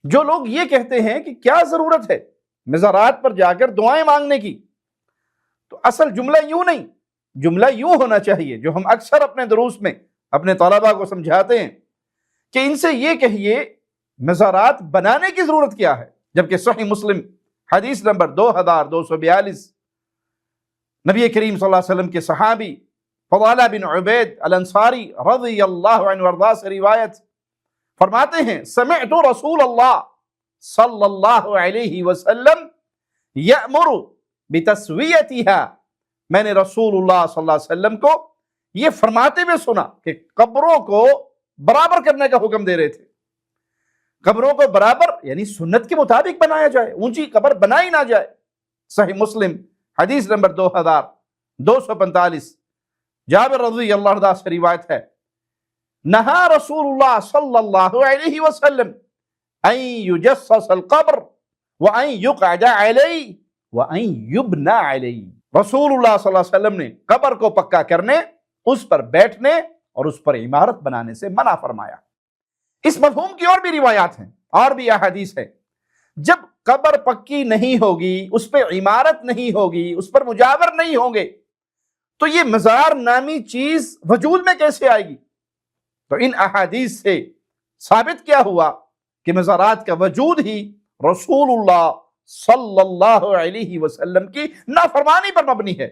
جو لوگ یہ کہتے ہیں کہ کیا ضرورت ہے مزارات پر جا کر دعائیں مانگنے کی، تو اصل جملہ یوں نہیں، جملہ یوں ہونا چاہیے جو ہم اکثر اپنے دروس میں اپنے طلباء کو سمجھاتے ہیں کہ ان سے یہ کہیے مزارات بنانے کی ضرورت کیا ہے، جبکہ صحیح مسلم حدیث نمبر 2242 نبی کریم صلی اللہ علیہ وسلم کے صحابی فضالہ بن عبید الانصاری رضی اللہ عنہ وارضاہ سے روایت فرماتے ہیں سمعت رسول اللہ صلی اللہ علیہ وسلم یأمر بتسویتها، میں نے رسول اللہ صلی اللہ علیہ وسلم کو یہ فرماتے ہوئے سنا کہ قبروں کو برابر کرنے کا حکم دے رہے تھے، قبروں کو برابر یعنی سنت کے مطابق بنایا جائے، اونچی قبر بنائی نہ جائے۔ صحیح مسلم حدیث نمبر 2245 جابر رضی اللہ عنہ سے روایت ہے نہا رسول اللہ صلی اللہ علیہ وسلم ان یجسس القبر وان یقعد علیہ وان یبنى علیہ، رسول اللہ صلی اللہ علیہ وسلم نے قبر کو پکا کرنے، اس پر بیٹھنے اور اس پر عمارت بنانے سے منع فرمایا۔ اس مفہوم کی اور بھی روایات ہیں اور بھی احادیث ہے، جب قبر پکی نہیں ہوگی، اس پہ عمارت نہیں ہوگی، اس پر مجاور نہیں ہوں گے، تو یہ مزار نامی چیز وجود میں کیسے آئے گی؟ تو ان احادیث سے ثابت کیا ہوا کہ مزارات کا وجود ہی رسول اللہ صلی اللہ علیہ وسلم کی نافرمانی پر مبنی ہے۔